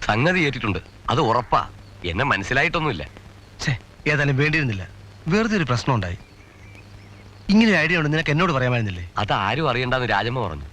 സംഗതി ഏറ്റിട്ടുണ്ട്, അത് ഉറപ്പാ. എന്നെ മനസ്സിലായിട്ടൊന്നുമില്ല. ഏതായാലും വേണ്ടിയിരുന്നില്ല. വെറുതെ ഒരു പ്രശ്നം ഉണ്ടായി. ഇങ്ങനെ ഐഡിയ ഉണ്ട് നിനക്ക് എന്നോട് പറയാമായിരുന്നില്ലേ? അത് ആരും അറിയണ്ടെന്ന് രാജമ്മ പറഞ്ഞു.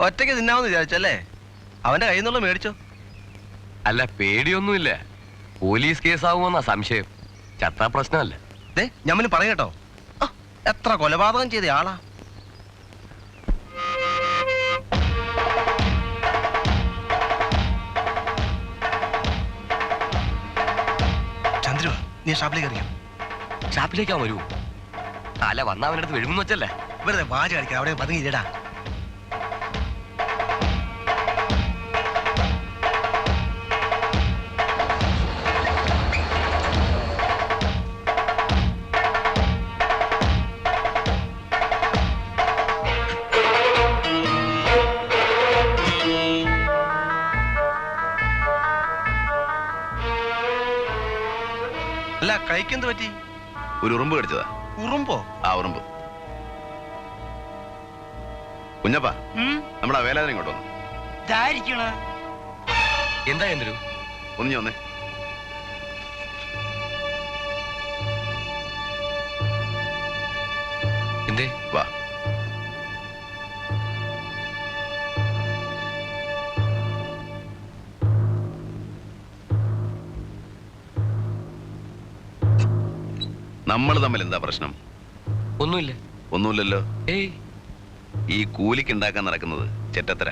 ഒറ്റയ്ക്ക് തിന്നാമെന്ന് വിചാരിച്ചല്ലേ? അവന്റെ കയ്യിൽ നിന്നുള്ള മേടിച്ചോ? അല്ല, പേടിയൊന്നുമില്ല. പോലീസ് കേസാവുമെന്നാ സംശയം. ചത്താ പ്രശ്നമല്ല. ഞമ്മന് പറയട്ടോ, എത്ര കൊലപാതകം ചെയ്ത ആളാ. ചന്ദ്രു, നീ ഷാപ്പിലേക്ക് അറിയാം. ഷാപ്പിലേക്കാ വരൂ? അല്ല, വന്ന അവൻ്റെ അടുത്ത് വരുമെന്ന് വെച്ചല്ലേ. വെറുതെ വാച കളിക്കാം, അവിടെ പതുങ്ങിയില്ലടാ. അല്ല, കൈക്കെന്ത് പറ്റി? ഒരു ഉറുമ്പ് കടിച്ചതാ. ഉറുമ്പോ? ആ, ഉറുമ്പ്. കുഞ്ഞപ്പാ, നമ്മുടെ വേലാതിനെ ഇങ്ങോട്ട് വന്നു. എന്താ എന്തൊരു ഒന്നിഞ്ഞു വന്നേ. എന്തേ? വാ. നമ്മൾ തമ്മിൽ എന്താ പ്രശ്നം? ഒന്നുമില്ല. ഒന്നുമില്ലല്ലോ. ഏയ്, ഈ കൂലിക്ക് ഉണ്ടാക്കാൻ നടക്കുന്നത് ചെറ്റത്തര.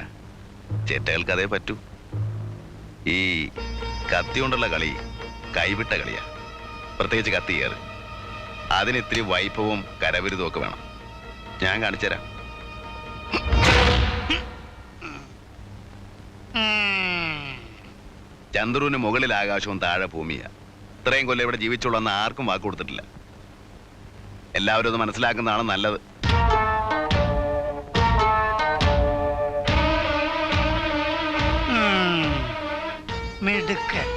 ചെറ്റകൾക്ക് അതേ പറ്റൂ. ഈ കത്തി കൊണ്ടുള്ള കളി കൈവിട്ട കളിയാ. പ്രത്യേകിച്ച് കത്തി കയറ്. അതിന് ഇത്തിരി വൈഭവവും കരവിരുതും ഒക്കെ വേണം. ഞാൻ കാണിച്ചുതരാം. ചന്ദ്രുവിന് മുകളിൽ ആകാശവും താഴെ ഭൂമിയാ. ഇത്രയും കൊല്ലം ഇവിടെ ജീവിച്ചുള്ളെന്ന് ആർക്കും വാക്ക് കൊടുത്തിട്ടില്ല. എല്ലാവരും അത് മനസ്സിലാക്കുന്നതാണ് നല്ലത്. മിടുക്കൻ.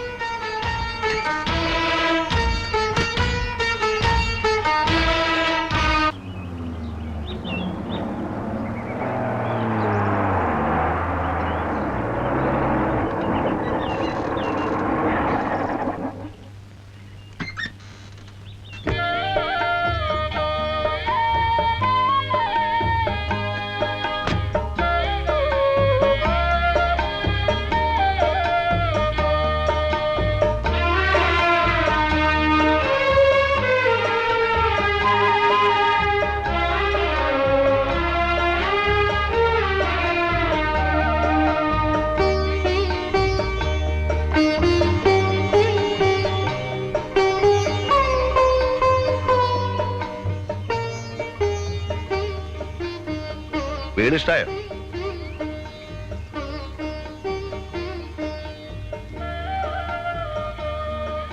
വീട് ഇഷ്ടായോ?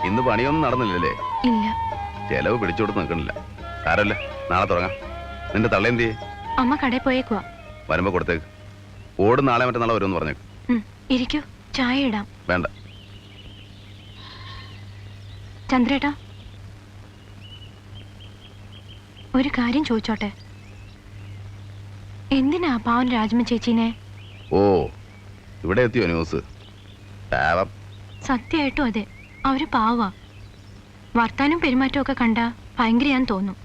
ഇന്ന് പണിയൊന്നും നടന്നില്ലല്ലേ? ഇല്ല. ചെലവ് പിടിച്ചോടുത്ത് നിൽക്കണില്ല. സാരല്ല, നാളെ തുടങ്ങാം. നിന്റെ തള്ളേന്തിയെ? അമ്മ കടയിൽ പോയേക്കുവാ. വരുമ്പോ കൊടുത്തേക്ക്. ഓട് നാളെ മറ്റന്നാളെ വരുമെന്ന് പറഞ്ഞേക്ക്. ഇരിക്കൂ, ചായ ഇടാം. വേണ്ട. ചന്ദ്രേട്ടാ, ഒരു കാര്യം ചോദിച്ചോട്ടെ? എന്തിനാ പാവൻ രാജമ്മ ചേച്ചീനെ? ഓ, ഇവിടെ എത്തിയോ ന്യൂസ്? സത്യമായിട്ടും അതെ, അവര് പാവാ. വർത്താനം പെരുമാറ്റം ഒക്കെ കണ്ട ഭയങ്കരയാന്ന് തോന്നും,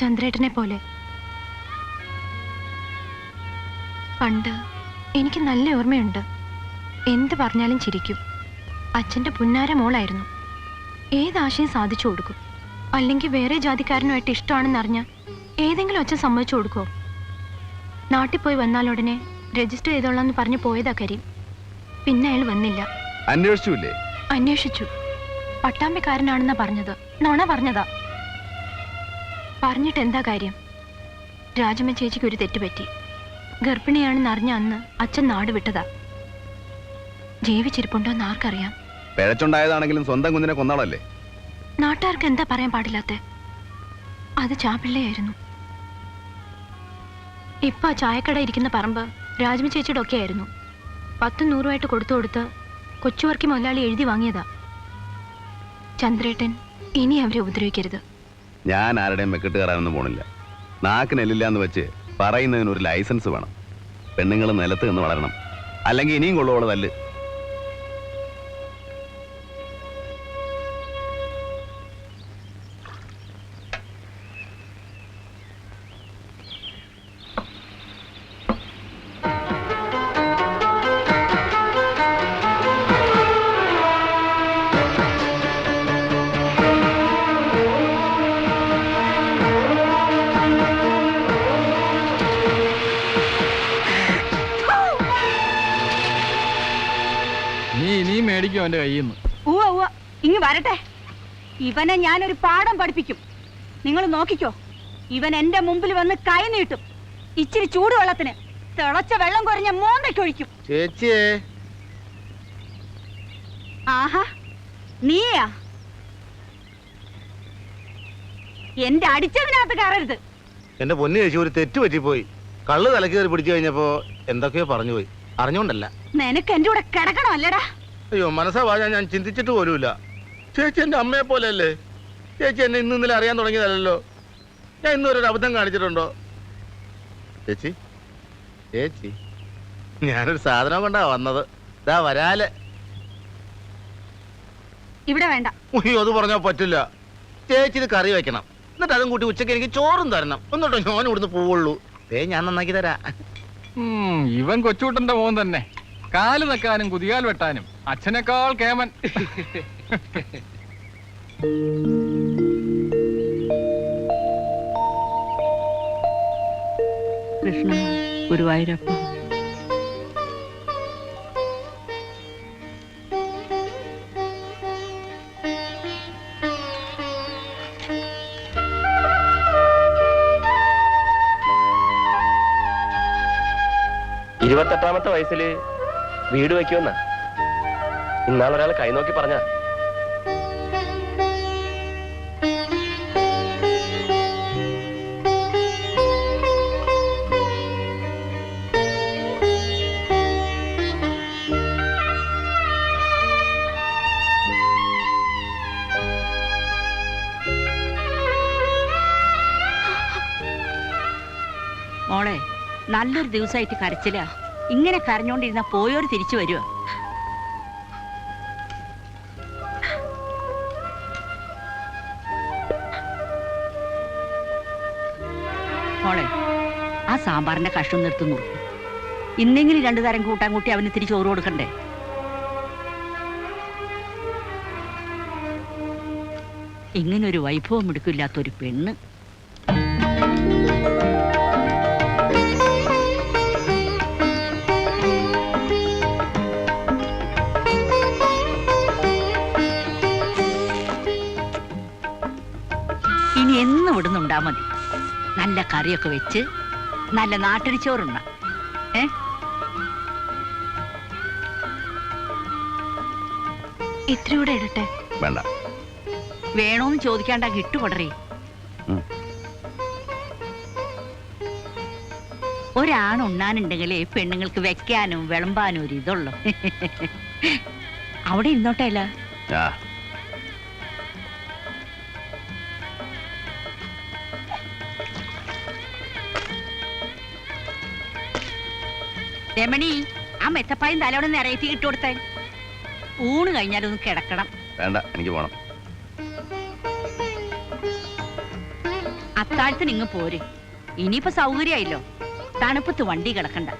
ചന്ദ്രേട്ടനെ പോലെ. പണ്ട് എനിക്ക് നല്ല ഓർമ്മയുണ്ട്. എന്ത് പറഞ്ഞാലും ചിരിക്കും. അച്ഛൻ്റെ പുന്നാര മോളായിരുന്നു. ഏതാശയം സാധിച്ചു കൊടുക്കും. അല്ലെങ്കിൽ വേറെ ജാതിക്കാരനുമായിട്ട് ഇഷ്ടമാണെന്നറിഞ്ഞ ഏതെങ്കിലും അച്ഛൻ സമ്മതിച്ചു കൊടുക്കുമോ? നാട്ടിൽ പോയി വന്നാലുടനെ രജിസ്റ്റർ ചെയ്തോളാന്ന് പറഞ്ഞു പോയതാ കരീം. പിന്നെ അയാൾ വന്നില്ല. അന്വേഷിച്ചു. പട്ടാമ്പിക്കാരനാണെന്നാ പറഞ്ഞത്. നുണ പറഞ്ഞതാ. പറഞ്ഞിട്ട് എന്താ കാര്യം? രാജമ്മ ചേച്ചിക്ക് ഒരു തെറ്റുപറ്റി. ഗർഭിണിയാണെന്ന് അറിഞ്ഞ അന്ന് അച്ഛൻ നാട് വിട്ടതാ. ജീവിച്ചിരിപ്പുണ്ടോന്ന് ആർക്കറിയാം? പിഴച്ചുണ്ടായതാണെങ്കിലും സ്വന്തം കുഞ്ഞിനെ കൊന്നാളല്ലേ? നാട്ടുകാർക്ക് എന്താ പറയാൻ പാടില്ലാത്ത? അത് ചാപ്പിള്ളയായിരുന്നു. ഇപ്പൊ ചായക്കട ഇരിക്കുന്ന പറമ്പ് രാജമ്മ ചേച്ചിയുടെ ഒക്കെ ആയിരുന്നു. 10-100 കൊടുത്ത് കൊച്ചുവർക്കി മുതലാളി എഴുതി വാങ്ങിയതാ. ചന്ദ്രേട്ടൻ ഇനി അവരെ ഉപദ്രവിക്കരുത്. ഞാൻ ആരുടെയും മെക്കിട്ട് കയറാനൊന്നും പോണില്ല. നാക്കിനെല്ലില്ല എന്ന് വെച്ച് പറയുന്നതിന് ഒരു ലൈസൻസ് വേണം. പെണ്ണുങ്ങൾ നിലത്ത് നിന്ന് വളരണം, അല്ലെങ്കിൽ ഇനിയും കൊള്ളുവോള് തല്ല്. നീ ഇനിയും മേടിക്കും അവന്റെ കയ്യിൽ നിന്ന്. ഉവ്വ ഇങ്ങ് വരട്ടെ. ഇവനെ ഞാനൊരു പാഠം പഠിപ്പിക്കും. നിങ്ങൾ നോക്കിക്കോ. ഇവൻ എന്റെ മുമ്പിൽ വന്ന് കൈ നീട്ടും. ഇച്ചിരി ചൂടുവെള്ളത്തിന് തിളച്ച വെള്ളം കുറഞ്ഞ മോന്തയ്ക്കൊഴിക്കും. ചേച്ചിയേ. ആഹാ, നീയാ? എന്റെ അടിച്ചതിനകത്ത് കയറരുത്. എന്റെ പൊന്നു ചേച്ചി, ഒരു തെറ്റ് പറ്റിപ്പോയി. കള്ള് തലക്ക് കയറി പിടിച്ചു കഴിഞ്ഞപ്പോ എന്തൊക്കെയോ പറഞ്ഞു പോയി. അറിഞ്ഞോണ്ടല്ല. നിനക്ക് എന്റെ കൂടെ കിടക്കണമല്ലടാ. അയ്യോ, മനസ്സാ വാഴ ഞാൻ ചിന്തിച്ചിട്ട് പോലുമില്ല. ചേച്ചി എന്റെ അമ്മയെ പോലെ അല്ലേ? ചേച്ചി എന്നെ ഇന്നലെ അറിയാൻ തുടങ്ങിയതല്ലോ. ഞാൻ ഇന്നൊരു അബദ്ധം കാണിച്ചിട്ടുണ്ടോ? ചേച്ചി ചേച്ചി, ഞാനൊരു സാധനം കൊണ്ടാ വന്നത്. ഇതാ വരാല്. ഇവിടെ വേണ്ട. ഉയ്യോ, അത് പറഞ്ഞാ പറ്റില്ല. ചേച്ചി ഇത് കറി വെക്കണം. എന്നിട്ട് അതും കൂട്ടി ഉച്ചയ്ക്ക് എനിക്ക് ചോറും തരണം. എന്നിട്ടോ ഞാൻ ഇവിടുന്ന് പോവുള്ളൂ. ഞാൻ നന്നാക്കി തരാ. ഇവൻ കൊച്ചുകൂട്ടന്റെ മോൻ തന്നെ. കാല് വെക്കാനും കുതികാൽ വെട്ടാനും അച്ഛനേക്കാൾ കേമൻ. കൃഷ്ണ ഗുരുവായൂരപ്പ. ഇരുപത്തെട്ടാമത്തെ വയസ്സില് വീട് വയ്ക്കുമെന്ന ഇന്നാളൊരാൾ കൈ നോക്കി പറഞ്ഞ. മോളെ, നല്ലൊരു ദിവസമായിട്ട് കരച്ചില്ല. ഇങ്ങനെ കരഞ്ഞോണ്ടിരുന്ന പോയോര് തിരിച്ചു വരുവോ? മോളെ, ആ സാമ്പാറിന്റെ കഷ്ണം നിർത്തി നോക്കും. ഇന്നെങ്കിലും രണ്ടു തരം കൂട്ടാൻ കൂട്ടി അവന് ഇത്തിരി ചോറ് കൊടുക്കണ്ടേ? ഇങ്ങനൊരു വൈഭവം എടുക്കില്ലാത്തൊരു പെണ്ണ്. ഇനി എന്നും ഇവിടുന്നുണ്ടാ മതി. നല്ല കറിയൊക്കെ വെച്ച് നല്ല നാട്ടിൽ ചോറുണ്ണ. ഇത്രയൂടെ ഇടട്ടെ? വേണ്ട. വേണോന്ന് ചോദിക്കാണ്ട കിട്ടുകൊടറേ. ഒരാണുണ്ണാനുണ്ടെങ്കിലേ പെണ്ണുങ്ങൾക്ക് വെക്കാനും വിളമ്പാനും ഒരു ഇതുള്ളൂ. അവിടെ ഇരുന്നോട്ടെ. അല്ല രമണി, ആ മെത്തപ്പായും തലയോടെ നിറയത്തി ഇട്ടുകൊടുത്തേ. ഊണ് കഴിഞ്ഞാലൊന്ന് കിടക്കണം. വേണ്ട, എനിക്ക് പോണം. അത്താഴത്തിന് ഇങ്ങ് പോര്. ഇനിയിപ്പോ സൗകര്യമായില്ലോ. തണുപ്പത്ത് വണ്ടി കിടക്കണ്ട.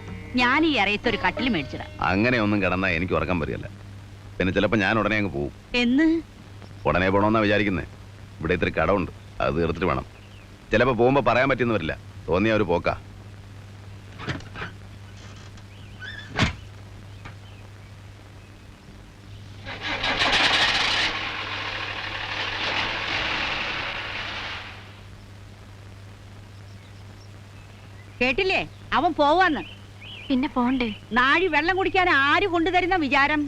ഞാൻ ഈ ഇറയത്തൊരു കട്ടിൽ മേടിച്ചിടാം. അങ്ങനെ ഒന്നും കിടന്നാ എനിക്ക് ഉറക്കം വരികയല്ല. പിന്നെ ചിലപ്പോ ഞാൻ ഉടനെ അങ്ങ് പോവും. എന്ന്? ഉടനെ പോണമെന്നാ വിചാരിക്കുന്നേ. ഇവിടെ ഇത്തിരി കടമുണ്ട്, അത് തീർത്തിട്ട് വേണം. ചിലപ്പോ പോകുമ്പോ പറയാൻ പറ്റിയെന്ന് വരില്ല. തോന്നിയ ഒരു പോക്കാ. കേട്ടില്ലേ? അവൻ പോവാന്ന്. പിന്നെ പോണ്ടേ? നാഴി വെള്ളം കുടിക്കാൻ ആര് കൊണ്ടുതരുന്ന വിചാരം?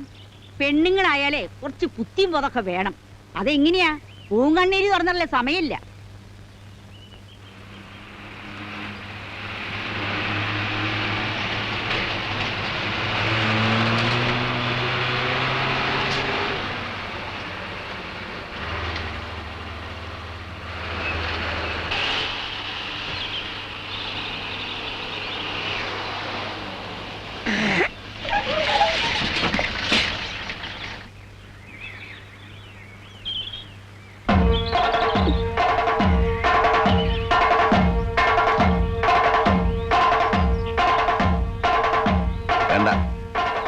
പെണ്ണുങ്ങളായാലേ കുറച്ച് പുത്തിയും പോതൊക്കെ വേണം. അതെങ്ങനെയാ? പൂങ്കണ്ണീര് തുറന്നല്ലേ സമയമില്ല.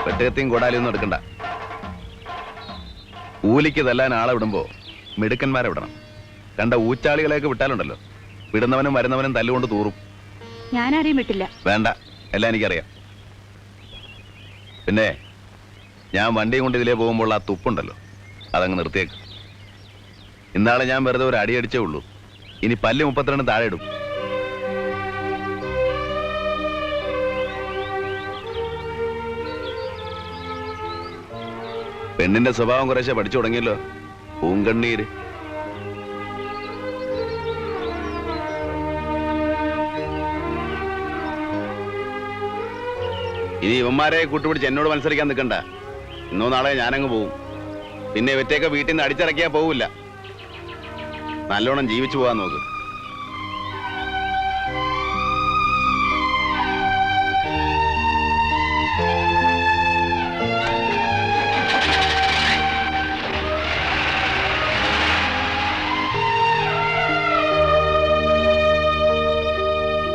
വെട്ടുകത്തിയും കോടാലിയൊന്നും എടുക്കണ്ട. കൂലിക്ക് തല്ലാൻ ആളെ വിടുമ്പോ മിടുക്കന്മാരെ വിടണം. കണ്ട ഊച്ചാളികളെയൊക്കെ വിട്ടാലുണ്ടല്ലോ, വിടുന്നവനും വരുന്നവനും തല്ലുകൊണ്ട് തൂറും. ഞാനാരെയും വിട്ടില്ല. വേണ്ട, എല്ലാം എനിക്കറിയാം. പിന്നെ ഞാൻ വണ്ടിയും കൊണ്ട് ഇതിലേ പോകുമ്പോൾ ആ തുപ്പുണ്ടല്ലോ അതങ്ങ് നിർത്തിയേക്ക്. ഇന്നാളെ ഞാൻ വെറുതെ ഒരു അടി അടിച്ചേ ഉള്ളൂ. ഇനി പല്ല് 32 താഴെ ഇടും. പെണ്ണിന്റെ സ്വഭാവം കുറേശ്ശെ പഠിച്ചു തുടങ്ങിയല്ലോ. പൂങ്കണ്ണീര്. ഇനി ഇവന്മാരെ കൂട്ടുപിടിച്ച് എന്നോട് മത്സരിക്കാൻ നിൽക്കണ്ട. ഇന്നോ നാളെ ഞാനങ്ങ് പോവും. പിന്നെ ഇവറ്റയൊക്കെ വീട്ടിൽ നിന്ന് അടിച്ചിറക്കിയാ പോവില്ല. നല്ലോണം ജീവിച്ചു പോകാൻ നോക്ക്.